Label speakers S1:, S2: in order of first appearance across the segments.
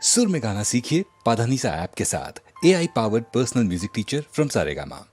S1: सुर में गाना सीखिए पाधानीसा ऐप के साथ। AI powered personal music teacher from Saregama.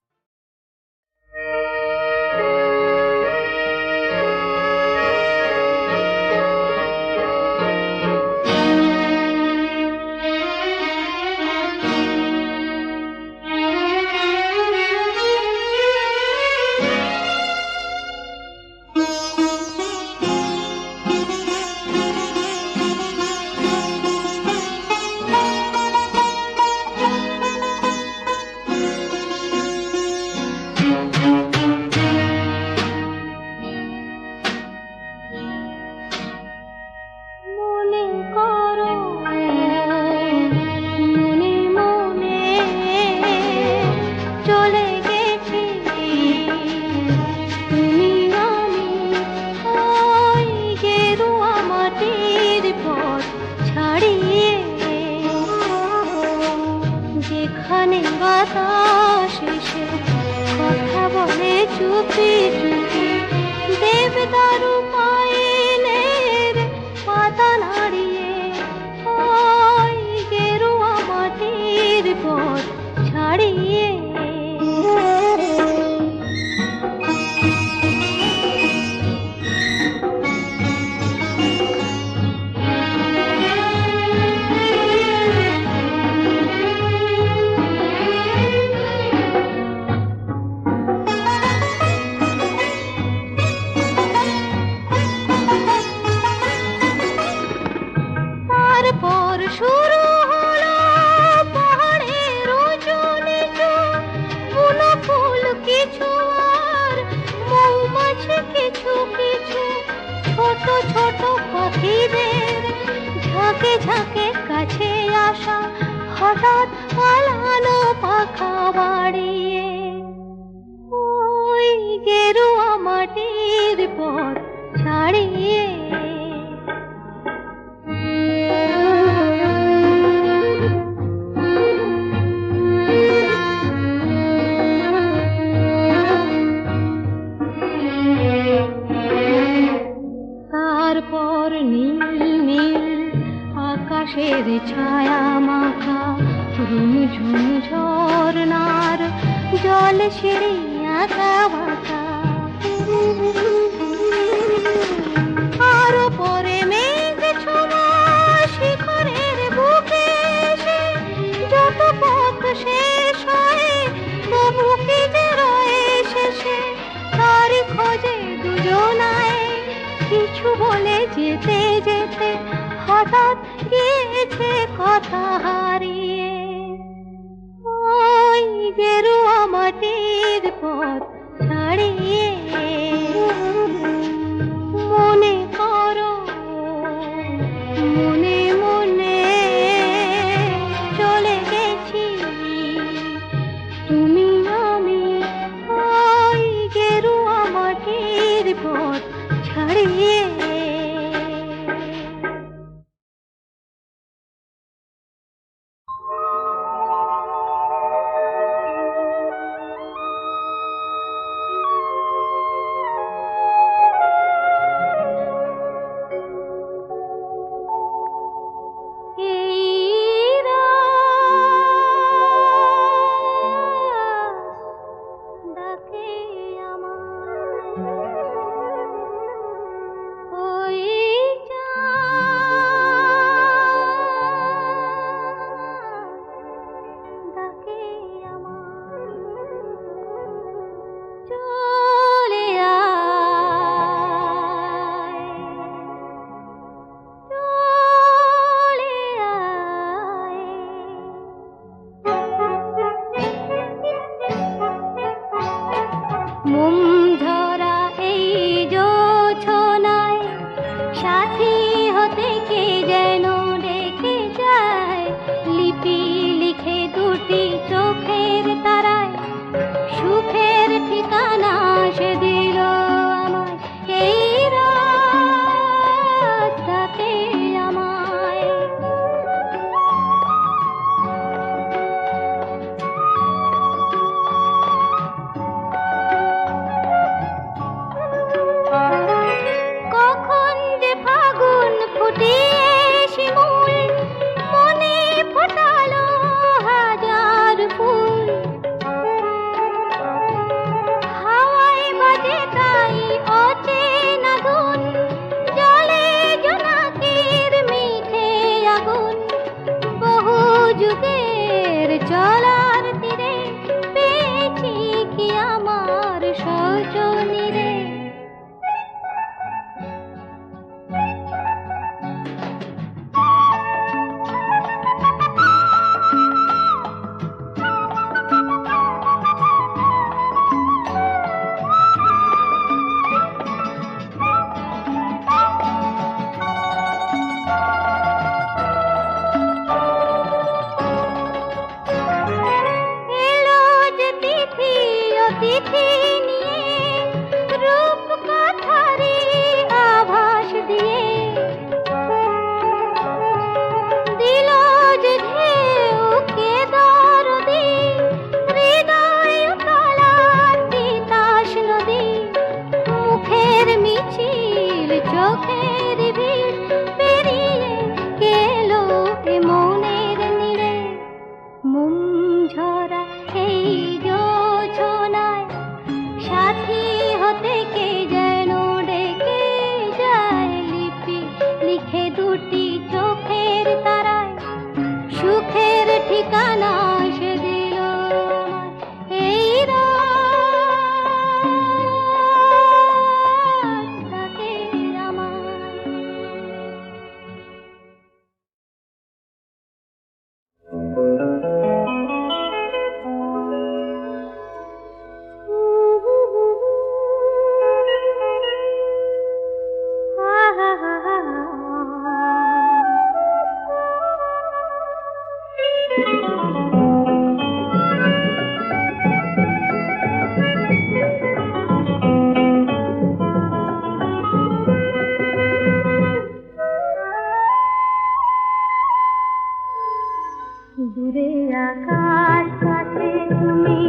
S2: দূরে আকাশ কাছে তুমি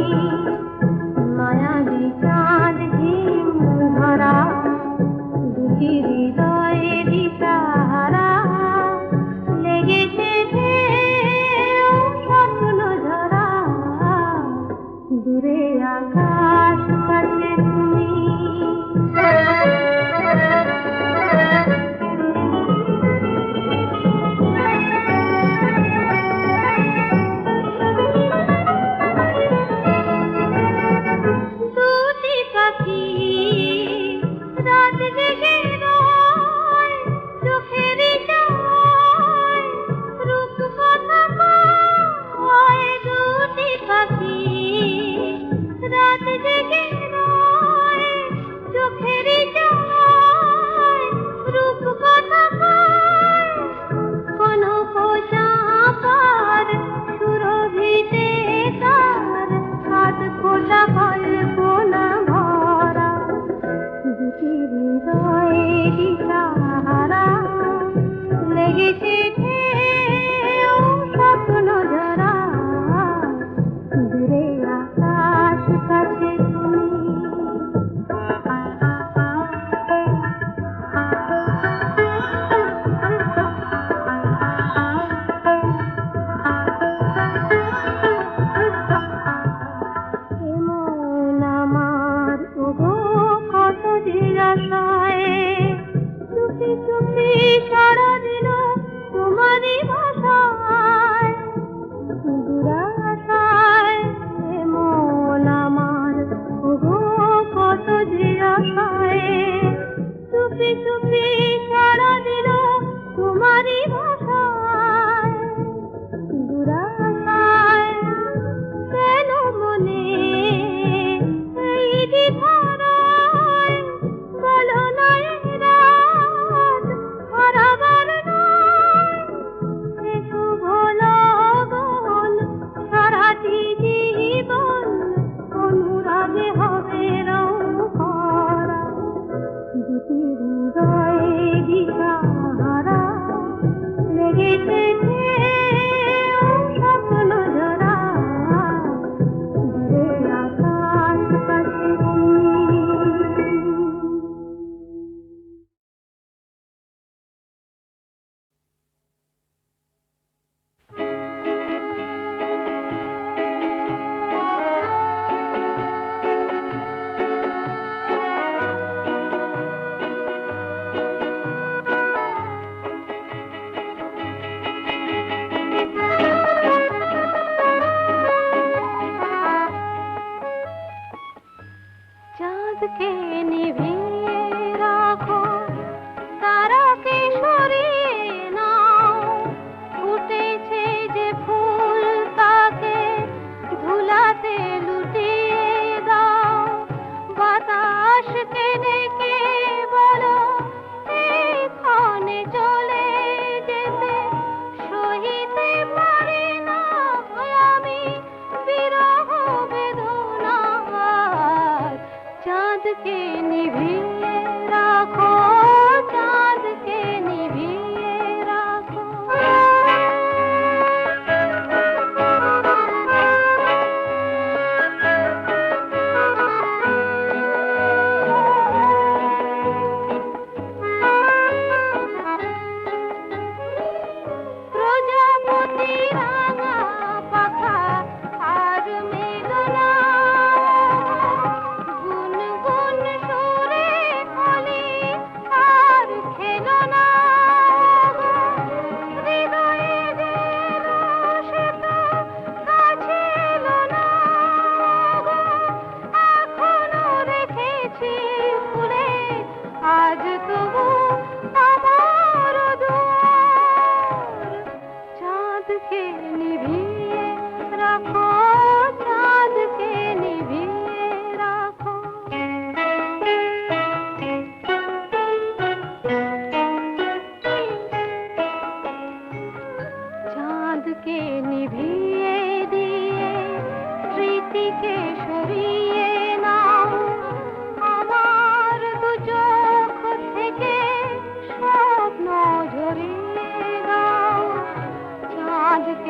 S2: মায়াবী চাঁদ হিম ধরা দুটি হৃদয়ে দিশাহারা লেগেছে ঢেউ স্বপ্ন ঝরা দূরে আকাশ কাছে তুমি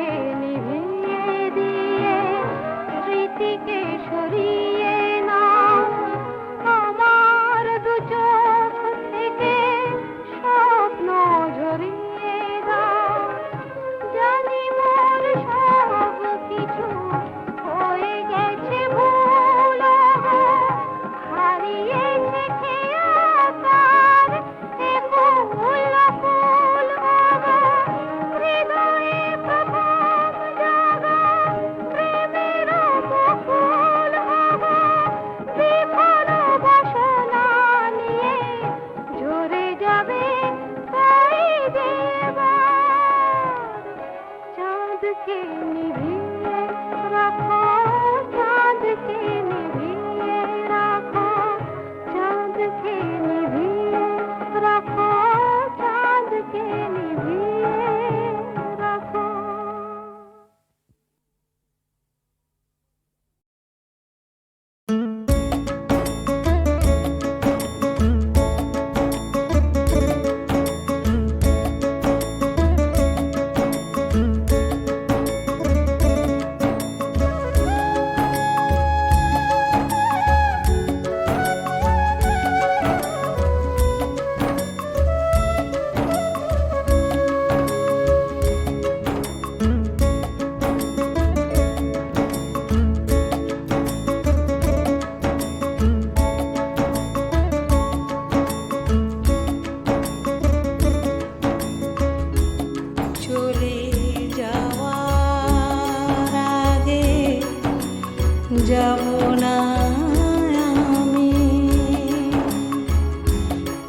S3: के निभे
S2: চাঁদকে নিভিয়ে রাখো, চাঁদকে নিভিয়ে রাখো, চাঁদকে নিভিয়ে রাখো, চাঁদকে নিভিয়ে রাখো।
S3: চলে যাওয়ার আগে যাব না আমি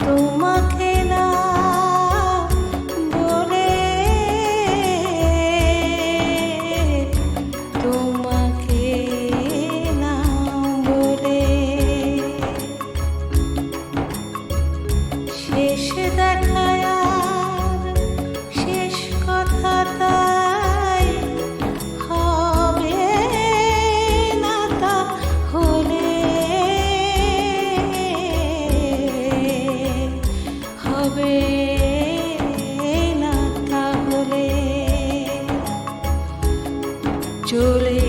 S3: তোমাকে না বলে, তোমাকে না বলে। শেষ দেখায় আর শেষ কথা তাই হবে না, তা হলে হবে না, তাহলে চলে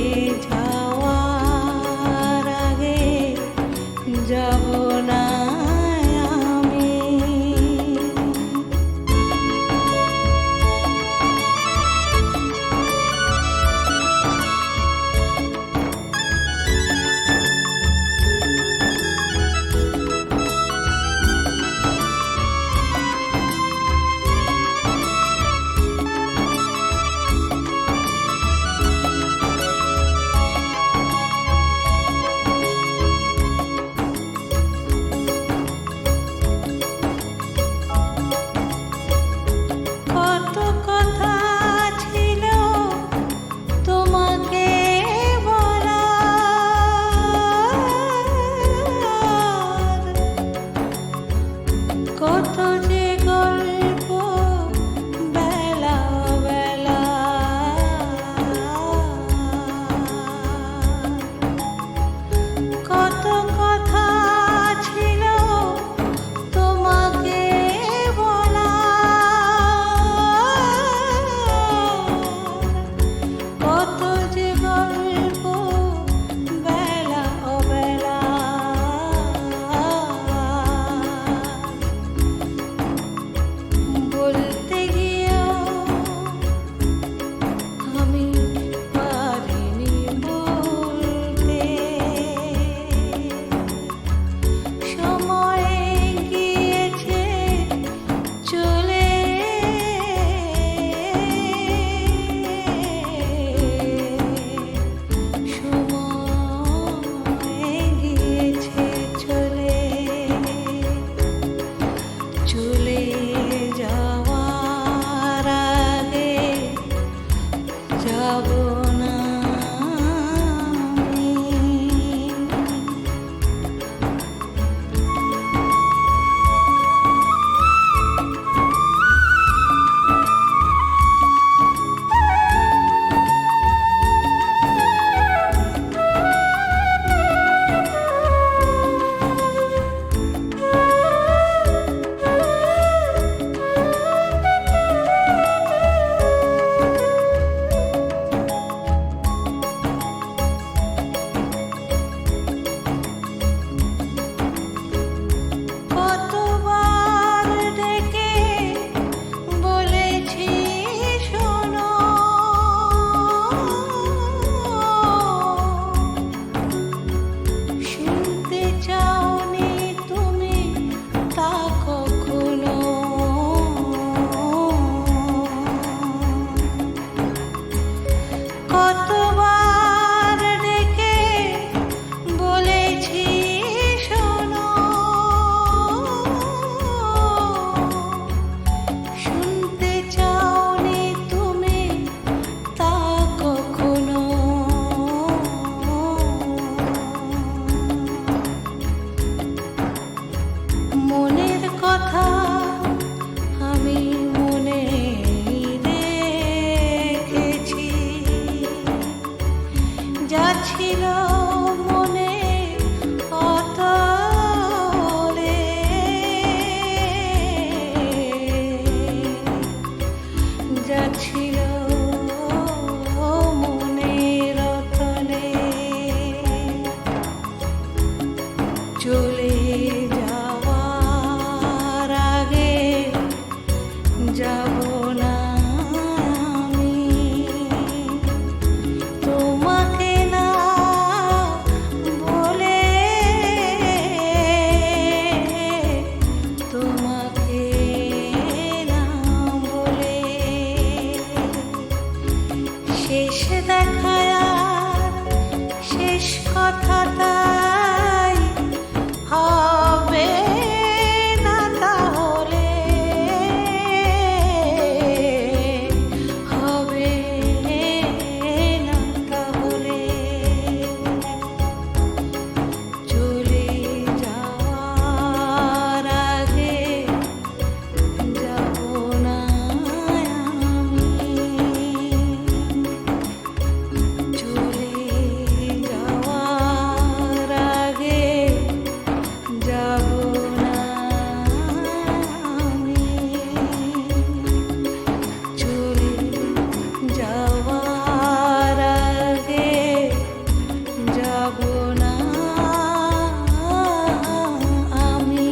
S3: যাওয়ার আগে যাব না আমি। কত কথা ছিল তোমাকে বলার, কত যে গল্প বেলা বেলা, কত কথা ছিল তোমাকে বলার, কত যে গল্প বেলা অবেলা। বলতে গিয়েও আমি পারিনি বলতে, সময় গিয়েছে চলে, সময় গিয়েছে চলে, চলে যাওয়ার আগে যাব না আমি। কতবার ডেকে বলেছি শোনো, শুনতে চাওনি তুমি তা কখনো, কতবার ডেকে বলেছি শোনো, শুনতে চাওনি তুমি তা ছিল মনে অতলে, যা ছিল মনের অতলে, চলে যাওয়ার আগে যাব না আমি তোমাকে না বলে, তোমাকে না বলে। শেষ দেখায় আর শেষ কথা তাই হবে না তাহলে, হবে না তাহলে। চলে যাওয়ার আগে যাব না আমি, চলে যাওয়ার আগে যাব না আমি, চলে যাওয়ার আগে যাব না আমি।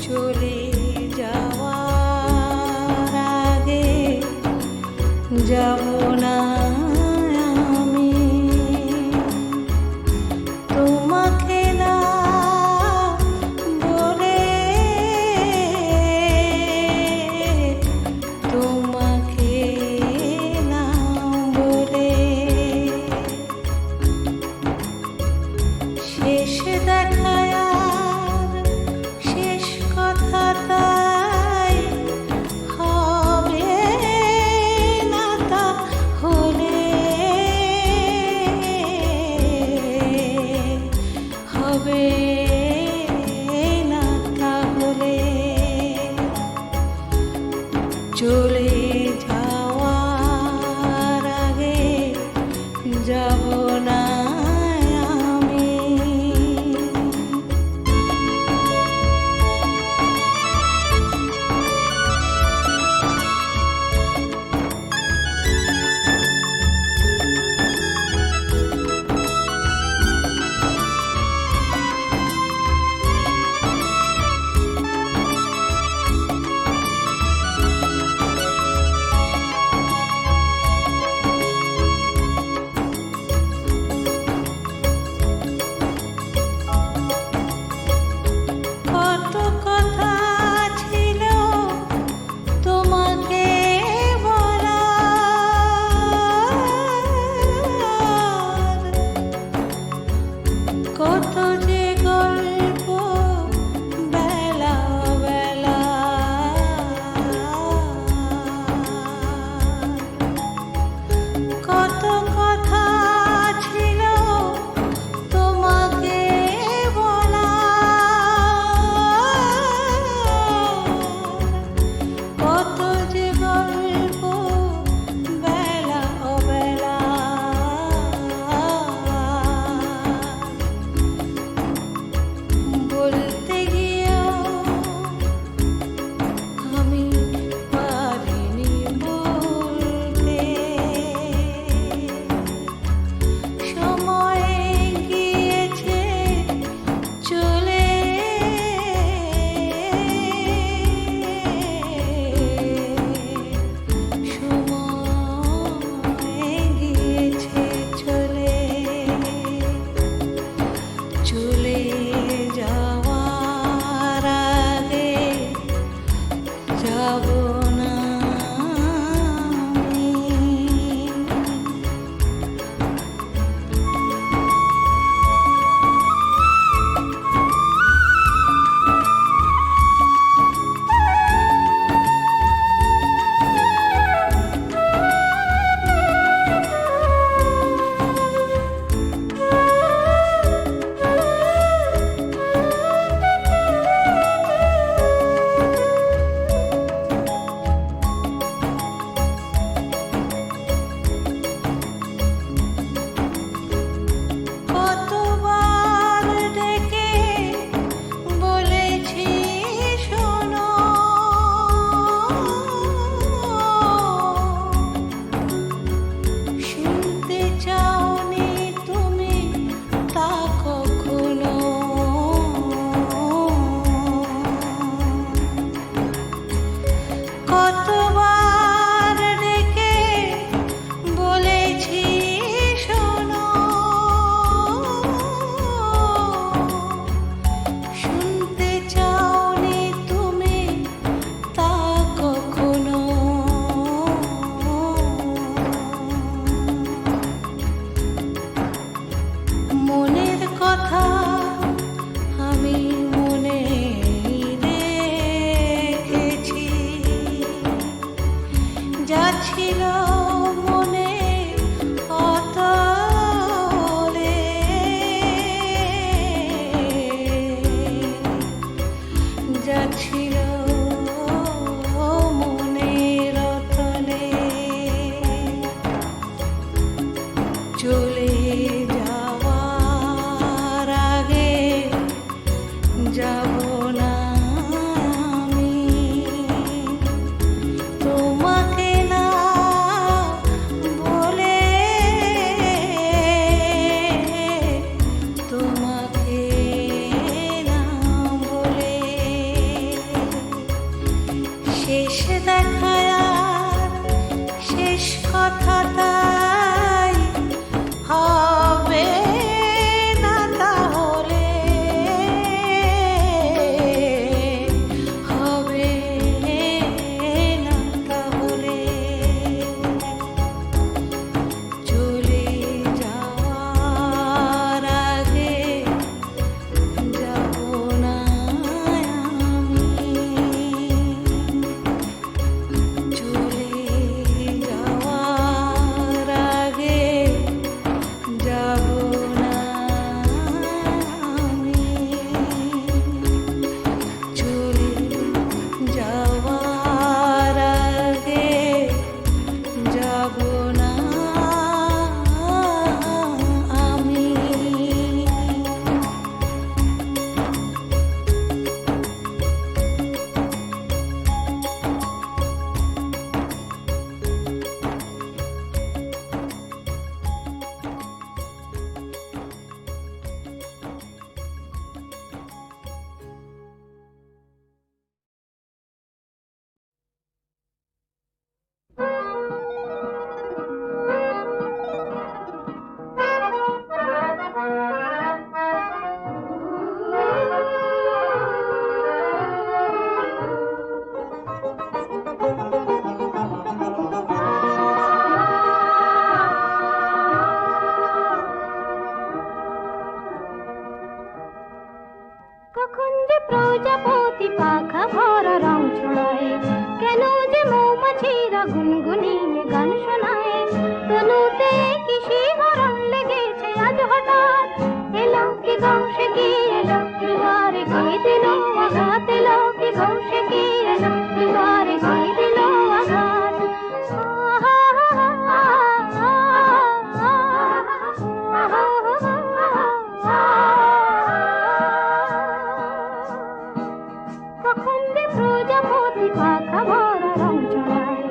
S3: চলে যাওয়ার আগে যাব না আমি তোমাকে না বলে, তোমাকে না বলে। শেষ দেখায় আর শেষ কথা তাই হবে না তাহলে, যা ছিল মনে অতলে, যা ছিল মনের অতলে, চলে যাওয়ার আগে যাব না আমি তোমাকে না বলে, তোমাকে না বলে। শেষ দেখায় আর শেষ কথা তাই হবে না তাহলে, হবে না তাহলে। চলে যাওয়ার আগে যাব না আমি, চলে যাওয়ার আগে যাব না আমি, চলে যাওয়ার আগে যাব না আমি।
S2: কখন যে প্রজাপতি পাখা ভরা রং ছড়ায়, কেন যে মৌমাছিরা গুনগুনিয়ে গান শোনায়, তনুতে কি শিহরণ লেগেছে আজ হঠাৎ, এলো কি গৌসে কি এলো দুয়ারে কি দিল আঘাত, এলো কি গৌসে কি এলো দুয়ারে কি দিল আঘাত। কখন যে প্রজাপতি পাখা ভরা রং ছড়ায়,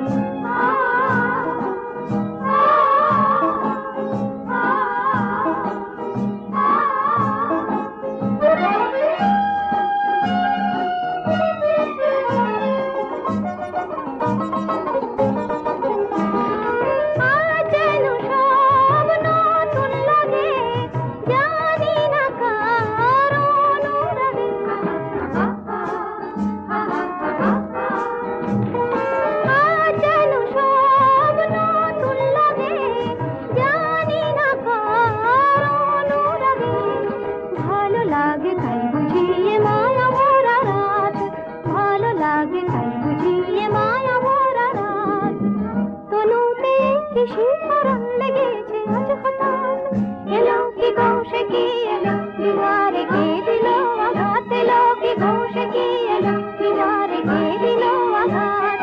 S2: আজ যেন সব নতুন লাগে, জানি না কার অনুরাগে। আজ যেন সব নতুন লাগে, জানি না কার অনুরাগে। ভালো লাগে তাই বুঝিয়ে মায়া ভরা রাত, ভালো লাগে তাই বুঝিয়ে মায়া ভরা রাত। তনুতে কি শিহরণ লেগেছে আজ হঠাৎ, এলো কি গৌসে কি এলো দুয়ারে কে দিল আঘাত, এলো কি গৌসে কি এলো দুয়ারে কে দিল আঘাত।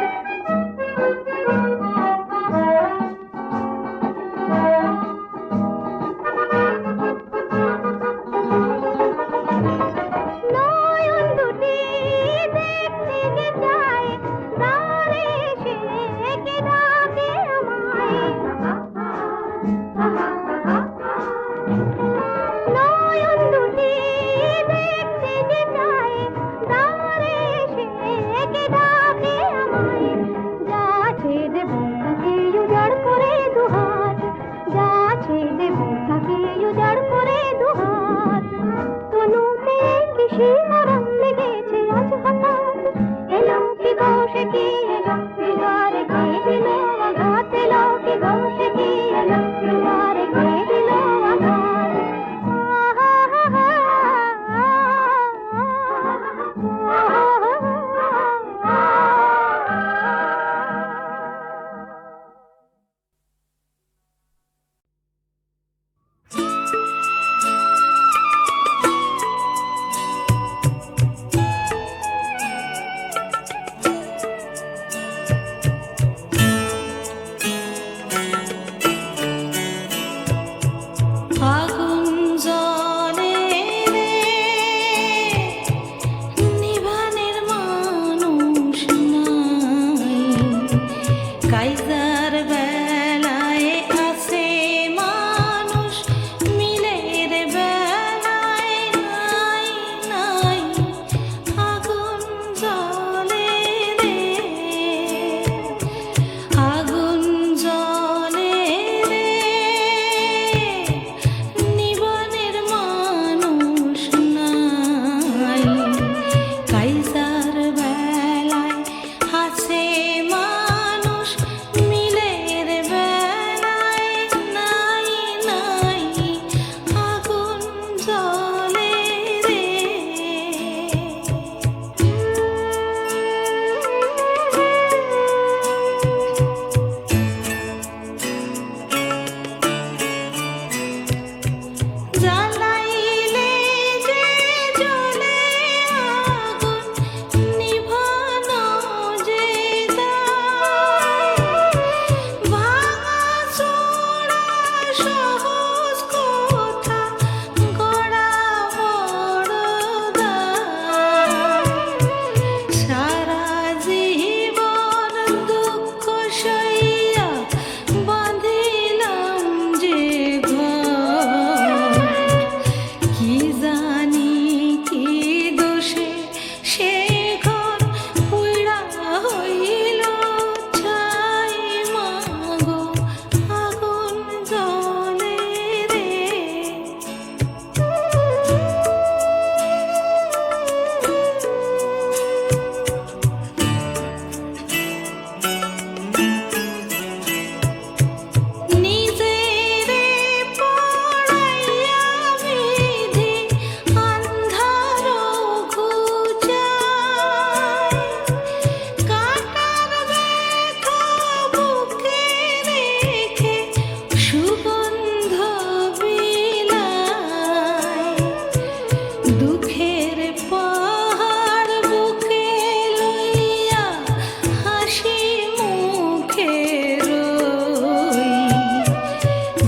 S2: নয়ন দুটি দেখতে যে চায়, দ্বারে এসে কে ডাকে আমায়। নয়ন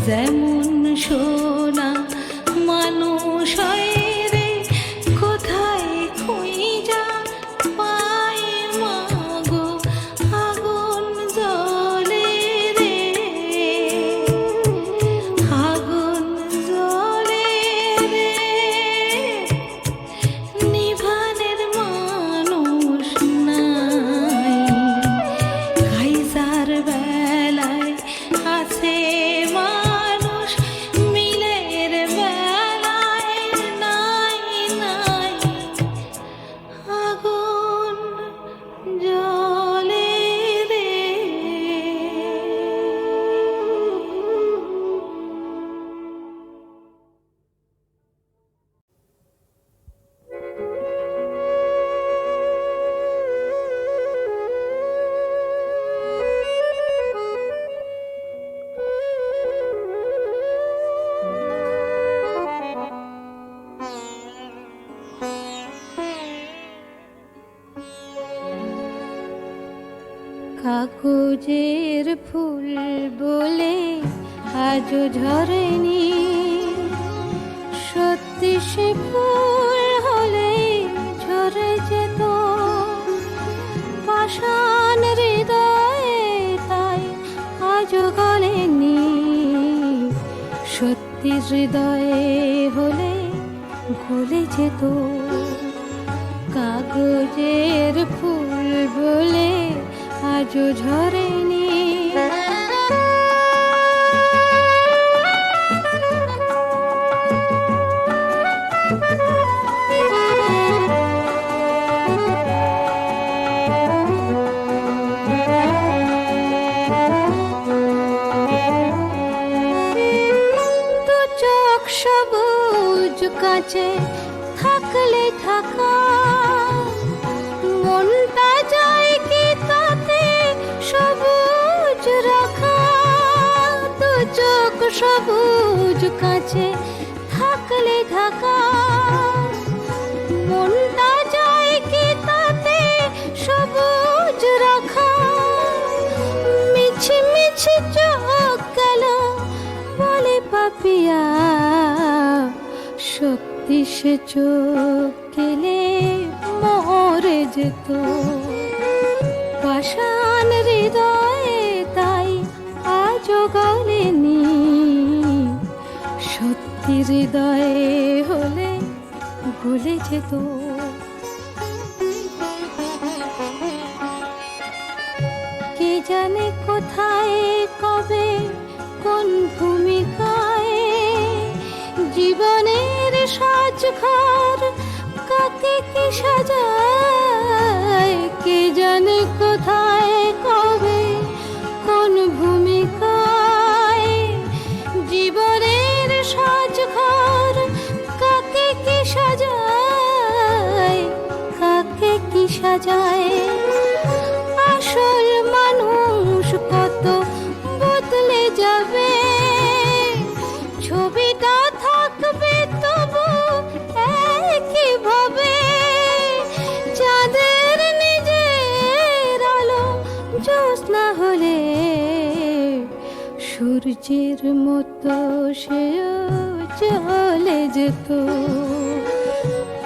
S3: যেমন সোনা মানুষ হয় রে, কোথায় খুঁজা পায় মাগো আগুন জ্বলে রে, আগুন জ্বলে রে, নিভানের মানুষ নাই, কাইজার বেলায় আছে মানুষ, মিলের বেলায় নাই নাই, আগুন জ্বলে রে। কাগজের ফুল বলে আজও ঝরেনি, সত্যি সে ফুল হলে ঝরে যেত, পাষাণ হৃদয়ে তাই আজও গলেনি, সত্যি হৃদয়ে হলে গলে যেত, কাগজের ফুল বলে আজও ঝরেনি। দু চোখ সবুজ কাছে থাকলে থাকা, মনটা যায় কি তাতে সবুজ রাখা, দু চোখ সবুজ কাছে থাকলে থাকা, মনটা যায় কি তাতে সবুজ রাখা, মিছি মিছি চোখ গেল বলে পাপিয়া, সত্যি সে চোখ গেলে মরে যেত, পাষাণ হৃদয়ে তাই আজও গলেনি, সত্যি হৃদয়ে হলে গলে যেত। কে জানে কোথায় কবে কোন ভূমিকায় জীবনের সাজঘর কাকে কি সাজায়, কে জানে কোথায় কবে কোন ভূমিকায় জীবনের সাজঘর কাকে কি সাজায়, কাকে কি সাজায়, আসল মানুষ কত বদলে যাবে, ছবিটা থাকবে তবু একই ভাবে, চাঁদের নিজের আলো জ্যোৎস্না হলে সূর্যের মতো সেও চলে যেত,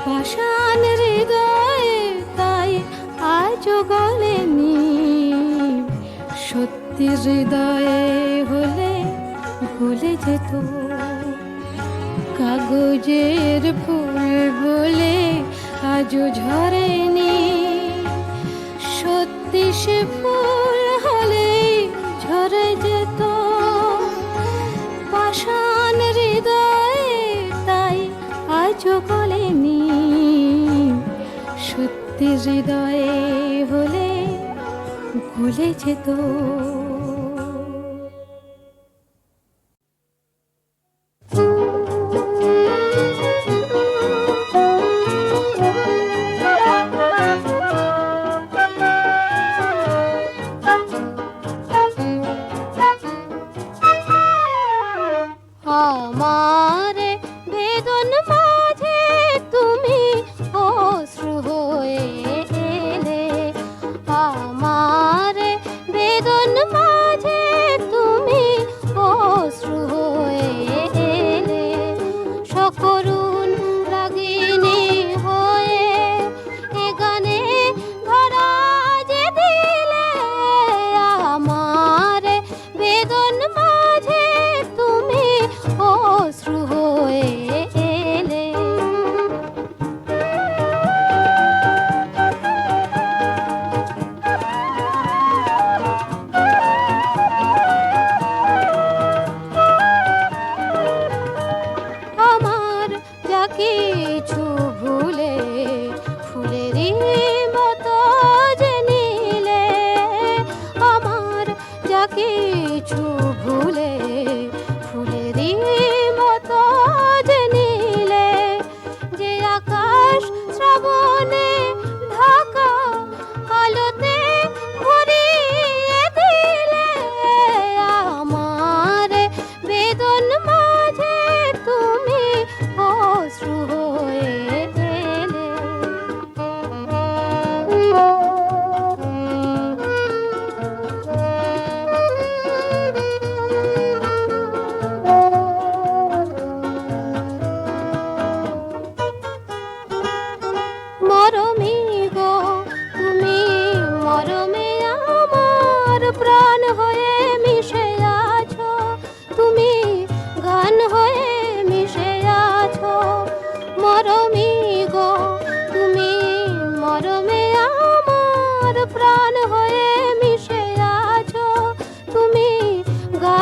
S3: পাষাণ হৃদয়ে তাই আজও গলেনি, সত্যি হৃদয়ে হলে গলে যেত, কাগজের ফুল বলে আজও ঝরেনি, সত্যি সে ফুল হলে ঝরে যেত, পাষাণ হৃদয়ে তাই আজও গলেনি, সত্যি হৃদয়ে হলে গলে যেত।
S2: আমার বেদন মাঝে তুমি অশ্রু হয়ে এলে, আমার বেদন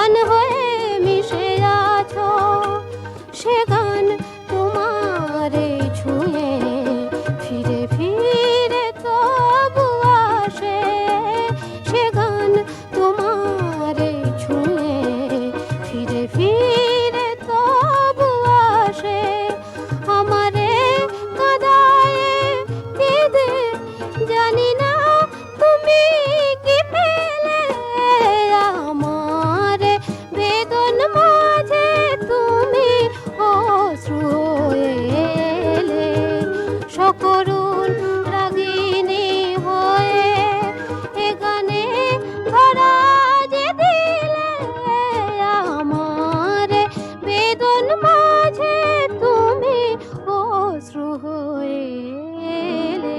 S3: গান হয়ে মিশে আছো, সে গান তোমারে ছুঁয়ে ফিরে ফিরে তবু আসে, সে গান তোমারে ছুঁয়ে ফিরে ফিরে তবু আসে। আমারে কাঁদায়ে কেঁদে জানি না তুমি কি পেলে, আমারে বেদন মাঝে তুমি অশ্রু এলে, সকরুণ রাগিনী হয়ে এ গানে ধরা যে দিলে, আমারে বেদন মাঝে তুমি অশ্রু হয়ে এলে।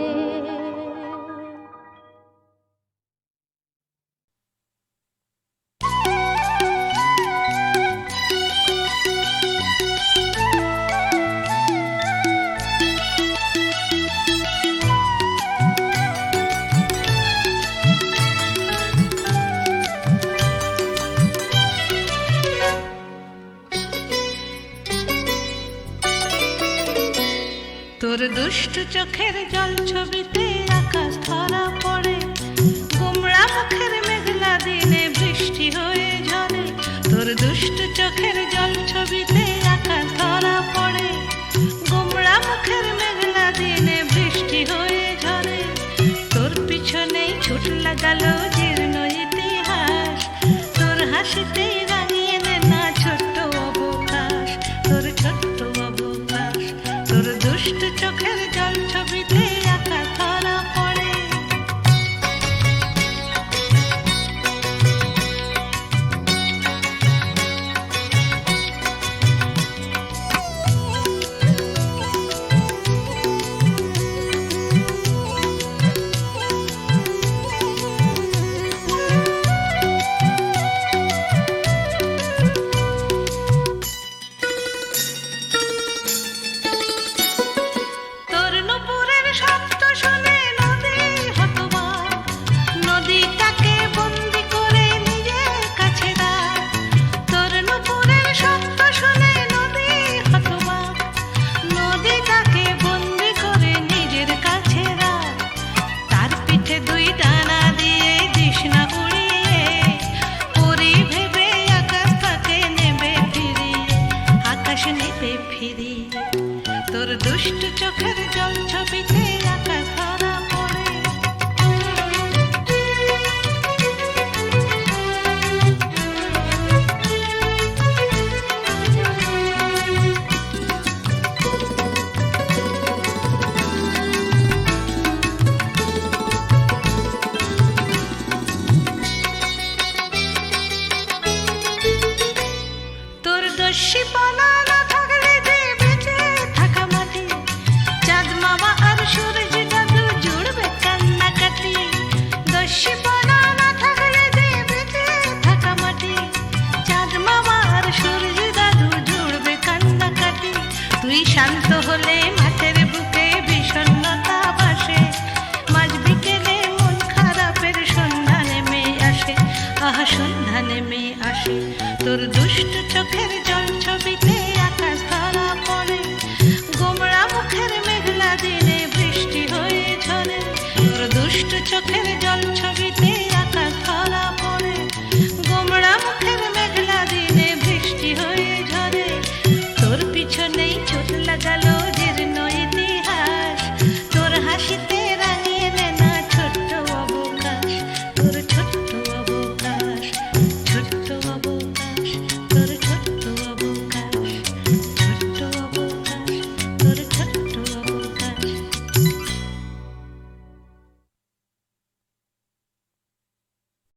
S4: তোর দুষ্টু চোখের জল ছবিতে আকাশ ধরা পড়ে, গোমড়া মুখের মেঘলা দিনে বৃষ্টি হয়ে ঝরে। তোর দুষ্টু চোখের জল ছবিতে আকাশ ধরা পড়ে, গোমড়া মুখের মেঘলা দিনে বৃষ্টি হয়ে ঝরে। তোর পিছনেই ছুট লাগালো জীর্ণ ইতিহাস, তোর হাসিতেই রাঙিয়ে নে না ছোট্ট অবকাশ, তোর ছোট্ট অবকাশ। তোর দুষ্টু চোখের জল ছবিতে আকাশ ধরা পড়ে। তোর নুপুরের শব্দ শুনে নদী হতবাক, নদীটাকে বন্দি করে নিজের কাছে রাখ। তোর নুপুরের শব্দ শুনে নদী হতবাক, নদীটাকে বন্দি করে নিজের কাছে রাখ। তার পিঠে দুই ডানা দিয়ে দিস না উড়িয়ে, পরি ভেবে আকাশ তাকে নেবে ফিরিয়ে, আকাশ নেবে ফিরিয়ে। তোর দুষ্টু চোখের জল ছবিতে আকাশ ধরা পড়ে। তোর দস্যিপনা না থাকলে যে বেঁচে থাকা মাটি, চাঁদ মামা আর সূরজ দাদু জুড়বে কান্নাকাটি। দস্যিপনা না থাকলে যে বেঁচে থাকা মাটি, চাঁদ মামা আর সূরজ দাদু জুড়বে কান্নাকাটি। তুই শান্ত হলে মাঠের বুকে বিষণ্ণতা বাসে, মাঝ বিকেলে মন খারাপের সন্ধ্যা নেমে আসে, আহা সন্ধ্যা নেমে আসে। তোর দুষ্টু চোখের জল ছবিতে আকাশ ধরা পড়ে, গোমড়া মুখের মেঘলা দিনে বৃষ্টি হয়ে ঝরে। তোর দুষ্টু চোখের জল ছবি